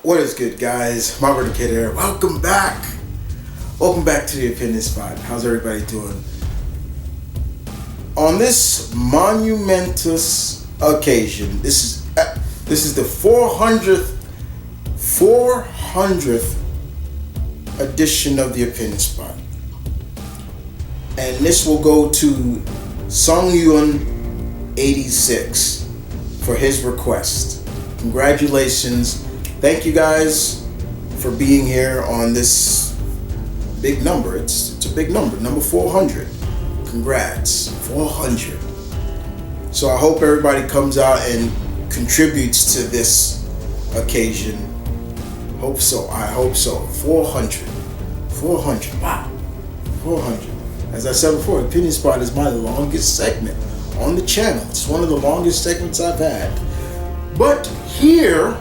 What is good, guys? TheMtVernonkid here. Welcome back. Welcome back to the Opinion Spot. How's everybody doing? On this monumentous occasion, this is the 400th edition of the Opinion Spot, and this will go to Songyun 86 for his request. Congratulations. Thank you guys for being here on this big number. It's a big number 400. Congrats, 400. So I hope everybody comes out and contributes to this occasion. I hope so. 400. Wow. 400. As I said before, Opinion Spot is my longest segment on the channel. It's one of the longest segments I've had. But here,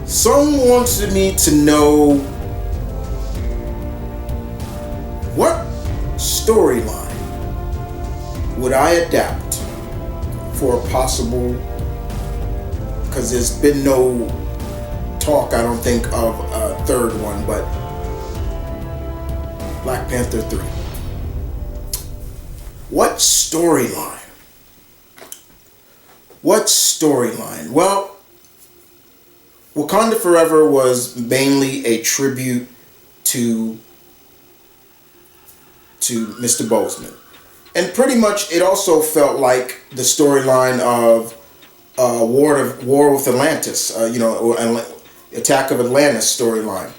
someone wanted me to know what storyline would I adapt for a possible, because there's been no talk, I don't think, of a third one, but Black Panther 3. What storyline? Well, Wakanda Forever was mainly a tribute to Mr. Boseman. And pretty much it also felt like the storyline of War with Atlantis, Attack of Atlantis storyline.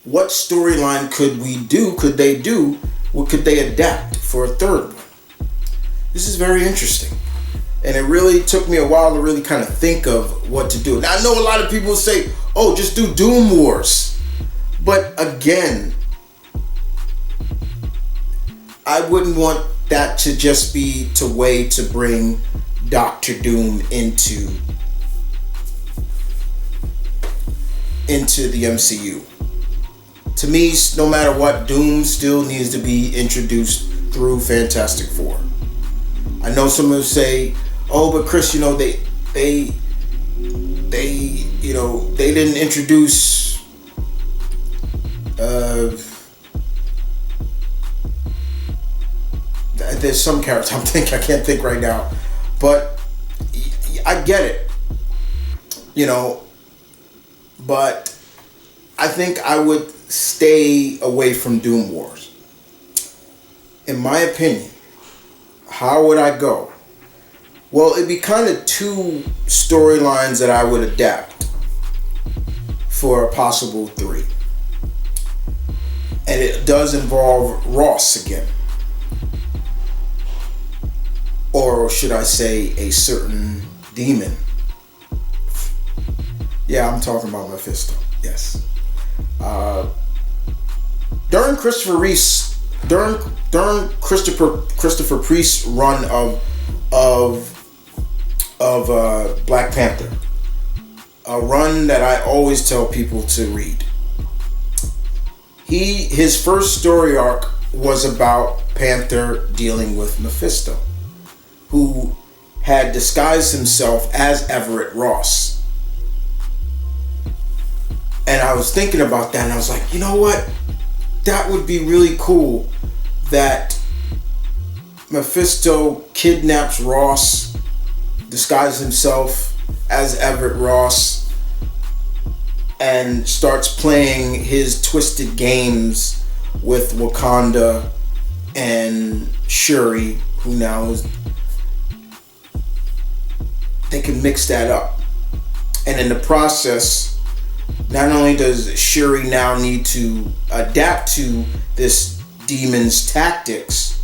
What storyline could they do? What could they adapt for a third one? This is very interesting. And it really took me a while to really kind of think of what to do. Now, I know a lot of people say, oh, just do Doom Wars. But again, I wouldn't want that to just be a way to bring Doctor Doom into the MCU. To me, no matter what, Doom still needs to be introduced through Fantastic Four. I know some will say, oh, but Chris, they didn't introduce there's some character I can't think right now, but I get it, but I think I would stay away from Doom Wars. In my opinion, how would I go? Well, it'd be kind of two storylines that I would adapt for a possible 3. And it does involve Ross again. Or should I say a certain demon? Yeah, I'm talking about Mephisto. Yes. During Christopher Priest's run of Black Panther, a run that I always tell people to read. His first story arc was about Panther dealing with Mephisto, who had disguised himself as Everett Ross. And I was thinking about that, and I was like, you know what? That would be really cool that Mephisto kidnaps Ross, disguises himself as Everett Ross, and starts playing his twisted games with Wakanda and Shuri, who now is... They can mix that up. And in the process, not only does Shuri now need to adapt to this demon's tactics,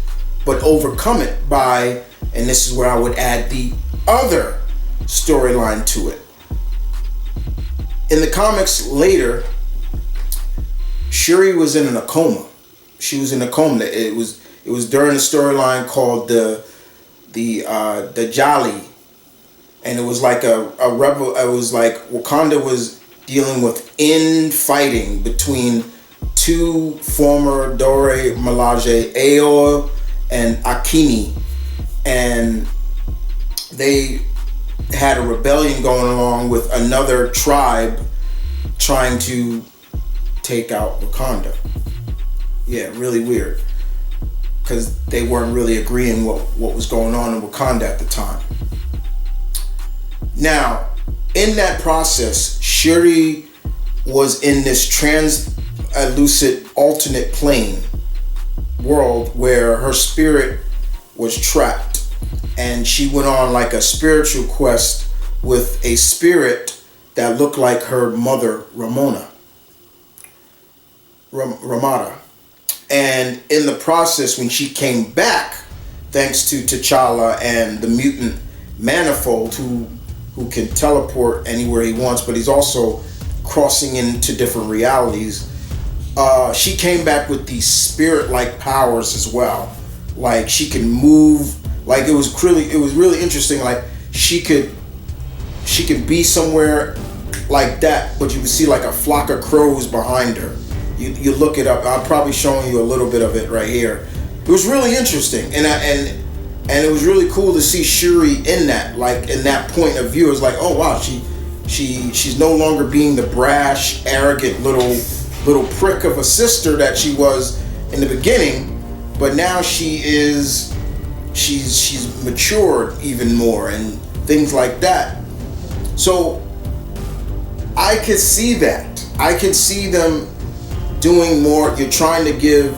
but overcome it by, and this is where I would add the other storyline to it. In the comics later, Shuri was in a coma. She was in a coma. It was during a storyline called the Jolly. And it was like a rebel. It was like Wakanda was dealing with infighting between two former Dora Milaje, Ayo and Akini, and they had a rebellion going along with another tribe trying to take out Wakanda. Yeah, really weird. Because they weren't really agreeing what was going on in Wakanda at the time. Now, in that process, Shuri was in this translucent alternate plane world where her spirit was trapped. And she went on like a spiritual quest with a spirit that looked like her mother, Ramada. And in the process, when she came back, thanks to T'Challa and the mutant Manifold, who can teleport anywhere he wants, but he's also crossing into different realities, she came back with these spirit-like powers as well. Like she can move. Like it was really interesting. Like she could be somewhere like that, but you could see like a flock of crows behind her. You look it up. I'm probably showing you a little bit of it right here. It was really interesting, and it was really cool to see Shuri in that, like in that point of view. It's like, oh wow, she's no longer being the brash, arrogant little prick of a sister that she was in the beginning, but now she's matured even more and things like that. So I could see that. I could see them doing more. You're trying to give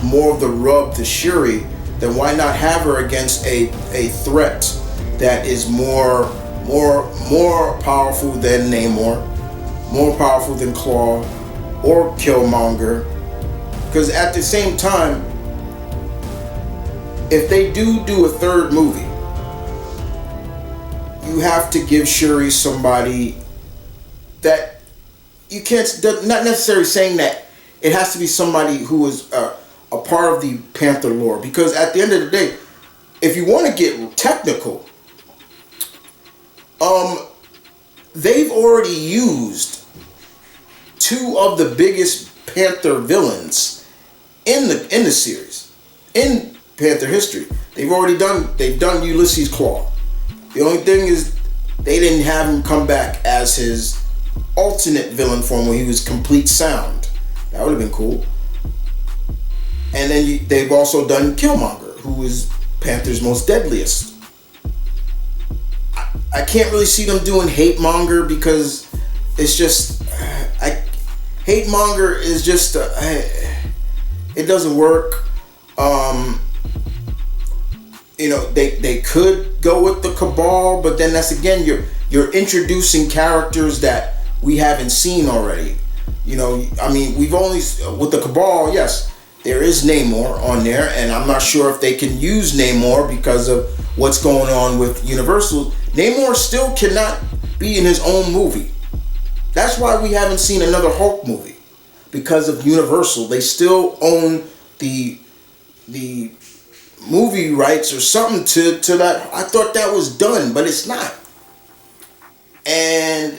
more of the rub to Shuri, then why not have her against a threat that is more powerful than Namor, more powerful than Claw or Killmonger? Because at the same time, if they do a third movie, you have to give Shuri somebody that you can't, not necessarily saying that it has to be somebody who is a part of the Panther lore, because at the end of the day, if you want to get technical, they've already used two of the biggest Panther villains in the series, in Panther history. They've done Ulysses Claw. The only thing is they didn't have him come back as his alternate villain form when he was complete sound. That would have been cool. And then they've also done Killmonger, who is Panther's most deadliest. I can't really see them doing Hate Monger because it's just Hate Monger is just it doesn't work. They could go with the Cabal, but then that's again you're introducing characters that we haven't seen already. We've only with the Cabal, yes, there is Namor on there, and I'm not sure if they can use Namor because of what's going on with Universal. Namor still cannot be in his own movie. That's why we haven't seen another Hulk movie, because of Universal. They still own the movie rights or something to that. I thought that was done, but it's not. And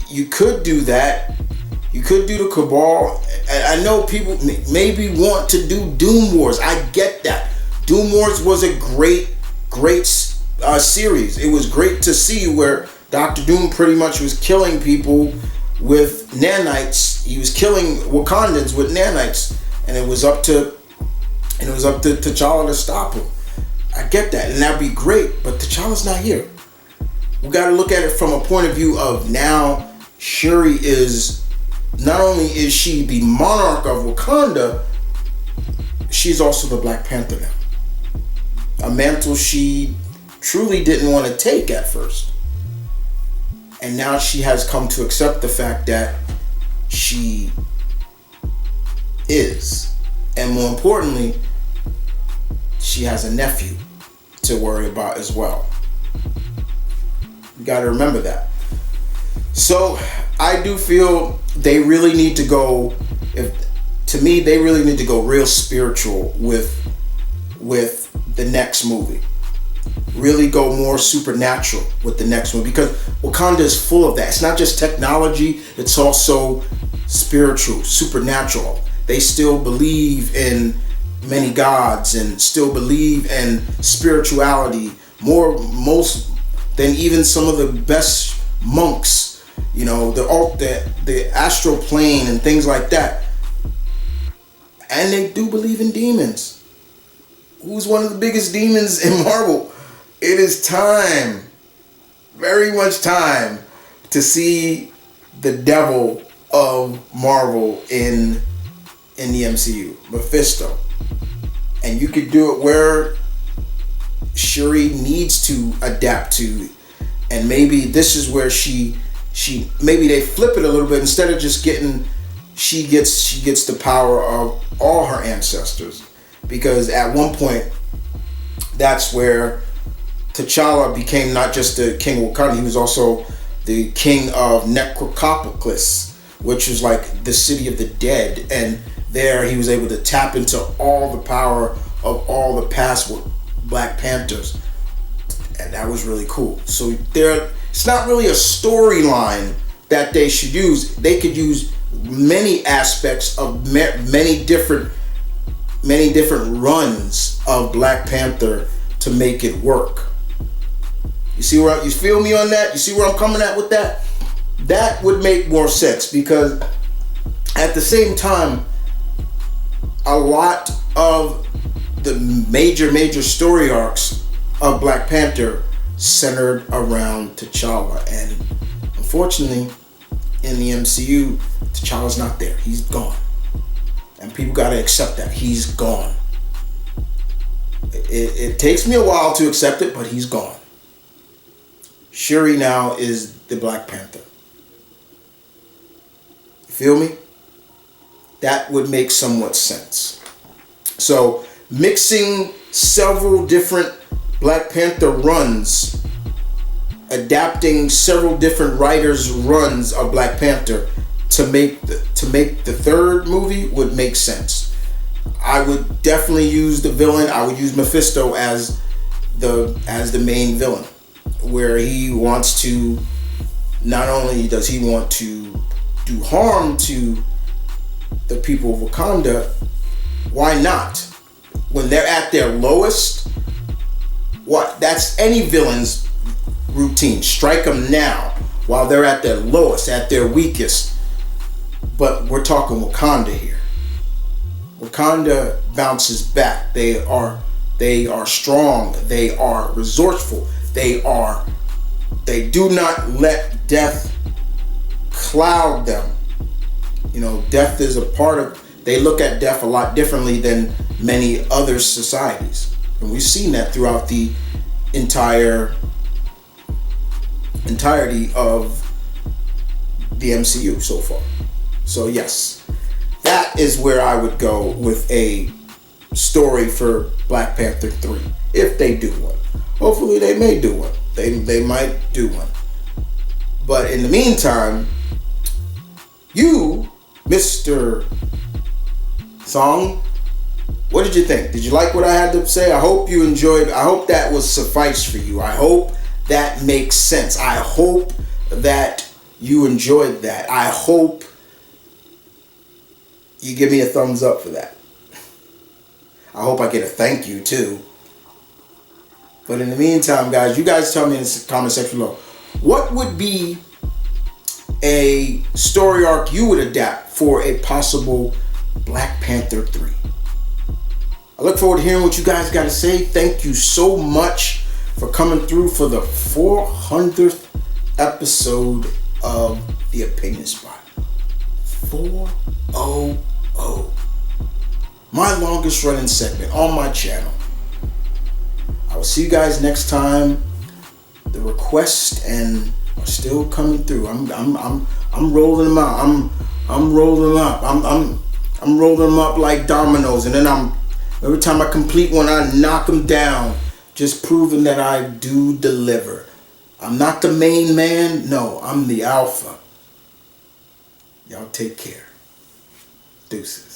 you could do that. You could do the Cabal. I know people maybe want to do Doom Wars. I get that. Doom Wars was a great series. It was great to see where Dr. Doom pretty much was killing people with nanites. He was killing Wakandans with nanites, and it was up to T'Challa to stop him. I get that, and that'd be great. But T'Challa's not here. We got to look at it from a point of view of now. Shuri is. Not only is she the monarch of Wakanda, she's also the Black Panther now. A mantle she truly didn't want to take at first. And now she has come to accept the fact that she is. And more importantly, she has a nephew to worry about as well. You got to remember that. So I do feel they really need to go. They really need to go real spiritual with the next movie. Really go more supernatural with the next one, because Wakanda is full of that. It's not just technology; it's also spiritual, supernatural. They still believe in many gods and still believe in spirituality most than even some of the best monks. You know, the astral plane and things like that. And they do believe in demons. Who's one of the biggest demons in Marvel? It is time, very much time, to see the devil of Marvel in the MCU, Mephisto. And you could do it where Shuri needs to adapt to, and maybe this is where she maybe they flip it a little bit. Instead of just getting, she gets the power of all her ancestors, because at one point that's where T'Challa became not just the king of Wakanda, he was also the king of Necropolis, which was like the city of the dead, and there he was able to tap into all the power of all the past Black Panthers, and that was really cool. So it's not really a storyline that they should use. They could use many aspects of many different runs of Black Panther to make it work. You feel me on that? You see where I'm coming at with that? That would make more sense, because at the same time, a lot of the major story arcs of Black Panther centered around T'Challa, and unfortunately in the MCU, T'Challa's not there. He's gone, and people gotta accept that he's gone. It takes me a while to accept it, but he's gone. Shuri now is the Black Panther. You feel me? That would make somewhat sense. So mixing several different Black Panther runs, adapting several different writers' runs of Black Panther to make the third movie would make sense. I would definitely use the villain. I would use Mephisto as the main villain, where he wants to, not only does he want to do harm to the people of Wakanda, why not? When they're at their lowest, that's any villain's routine. Strike them now while they're at their lowest, at their weakest. But we're talking Wakanda here. Wakanda bounces back. They are strong. They are resourceful. They do not let death cloud them. You know, death is a part of, they look at death a lot differently than many other societies. And we've seen that throughout the entirety of the MCU so far. So yes, that is where I would go with a story for Black Panther 3, if they do one. Hopefully they may do one. They might do one. But in the meantime, you, Mr. Song, what did you think? Did you like what I had to say? I hope you enjoyed. I hope that was suffice for you. I hope that makes sense. I hope that you enjoyed that. I hope you give me a thumbs up for that. I hope I get a thank you too. But in the meantime, guys, you guys tell me in the comment section below, what would be a story arc you would adapt for a possible Black Panther 3? I look forward to hearing what you guys got to say. Thank you so much for coming through for the 400th episode of The Opinion Spot. 400. My longest running segment on my channel. I will see you guys next time. The requests are still coming through. I'm rolling them out. I'm rolling them up. I'm rolling them up like dominoes, and then every time I complete one, I knock them down, just proving that I do deliver. I'm not the main man. No, I'm the alpha. Y'all take care. Deuces.